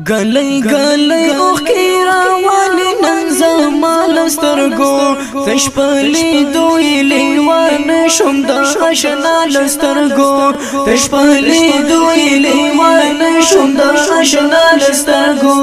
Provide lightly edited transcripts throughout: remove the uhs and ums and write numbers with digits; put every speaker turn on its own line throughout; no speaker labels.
گلی گلی اوخی راوانی ننزم لسترگو تش پلی دوی لیوان شم دا اشنا لسترگو تش پلی دوی لیوان شم دا اشنا لسترگو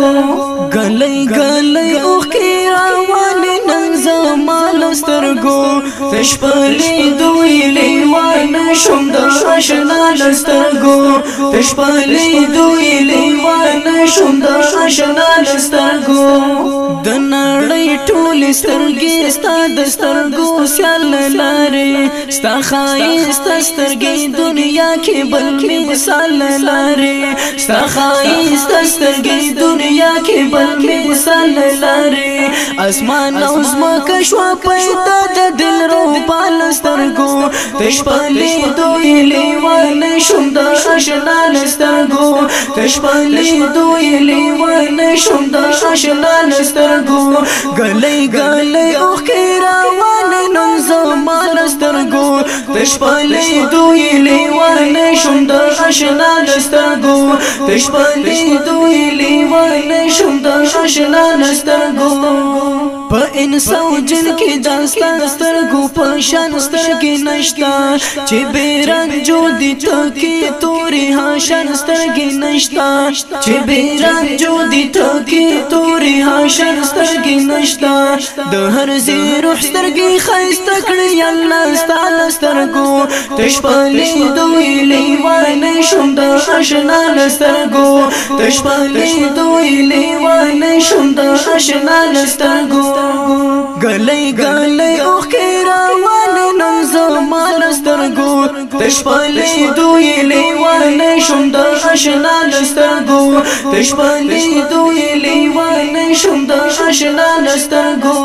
گلی گلی اوخی راوانی ننزم لسترگو تش پلی دوی لیوان شم دا اشنا لسترگو تش پلی دوی لیوان شم دا اشنا لسترگو د نړۍ ټول سترګې ستا د سترګو سیال لارې ستا ښایست سترګې دنیا کې بل مثال لارې ستا ښایست سترګې دنیا کې بل مثال لارې اسمان او ځمکه شوه پیدا د دلربا له سترګو تش پلې دوی لیوان شوم د اشنا له سترګو تش پلې دوی لیوان شوم د اشنا له سترګو گلی گلی اوخی راوانی ننزم لسترگو تش پلی دوی لیوان شم دا اشنا لسترگو تش پلی دوی لیوان شم دا اشنا لسترگو پا انسو جن کی داستان سترگو پشان سترگی نشتا چی بیرنجو دی تاکی توری هاشان سترگی نشتا چی بیرنجو دی تاکی توری هاشان سترگی نشتا د هر زی روح سترگی خیست کړی الله ستال سترگو تش پلی دوی لیوان شم د اشنا لسترگو تش پلی دوی لیوان شم د اشنا لسترگو گلی گلی اوخی راوانی ننزم لسترگو تش پلی دوی لیوان شم د اشنا لسترگو تش پلی دوی لیوان شم د اشنا لسترگو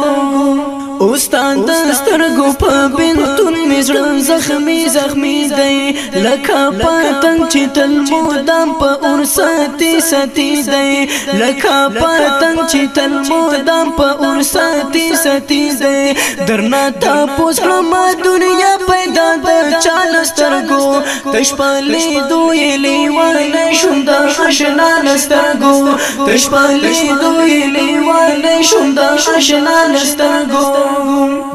استاد سترگو پا بنتون مزرن زخمی زخمی دی لکا پاتن چی تل مودام پا ارساتی ساتی دی لکا پاتن چی تل مودام پا ارساتی ساتی دی درنا تا پوسرما دنیا پیدا دا چال سترگو تش پالی دوی لیوان شم دا اشنا لسترگو تش پالی دوی لیوان شم دا اشنا لسترگو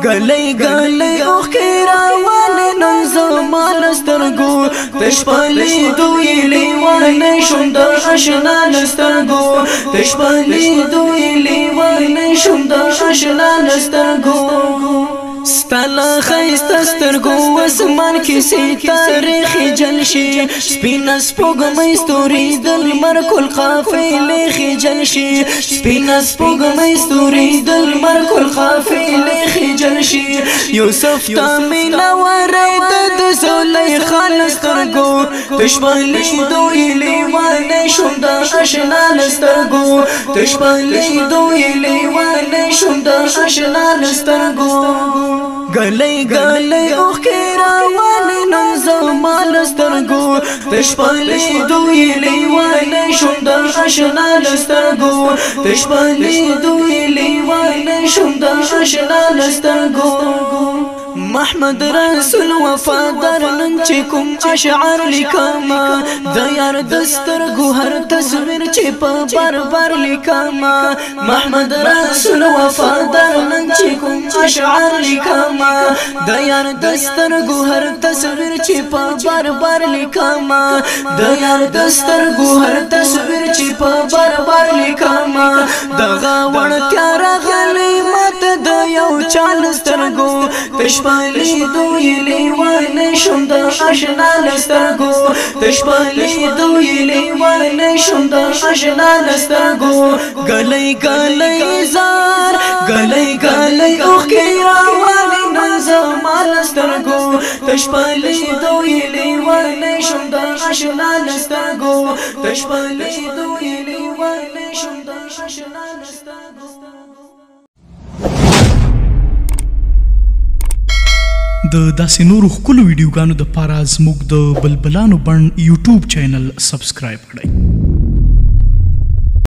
گلی گلی اوخی راوانی ننزم لسترگو تش پلی دوی لیوان شم دا اشنا لسترگو تش پلی دوی لیوان شم دا اشنا لسترگو ستالا خیست سترگو اسمان کی ستاره جلشی سپین سپوږمۍ ستوري دل مرکل قافلې خجلشي سپین سپوږمۍ ستوري دل مرکل قافلې خجلشي یوسف تامنا ورید د زلیخا سترگو تش پلی دوی لیوان شم د اشنا لسترگو تش پلی دوی لیوان شم د اشنا لسترگو گلی گلی اوخی راوانی ننزم لسترگو تش پلی دوی لیوان شم د اشنا لسترگو تش پلی دوی لیوان شم د اشنا لسترگو محمد رسول وفادار نن چې کوم اشعار لیکما د یار دسترګو هر تصویر چې په بار بار لیکما محمد رسول وفادار نن چې کوم اشعار لیکما د یار دسترګو هر تصویر چې په بار بار لیکما د یار دسترګو هر تصویر چې په بار بار لیکما دغه وړتیا راغلی ماته د یو چال سترګو تش پلی دوی لیوان شم د اشنا لسترگو تش پلی دوی لیوان شم د اشنا لسترگو گلی گلی زار گلی گلی اوخی راوانی ننزم لسترگو تش پلی دوی لیوان شم د اشنا لسترگو تش پلی دوی لیوان شم د اشنا لسترگو
د داسې نورو ښکلو ویډیوګانو دپاره زموږ د بلبلانو بڼ یوټیوب چینل سبسکرایب کړئ.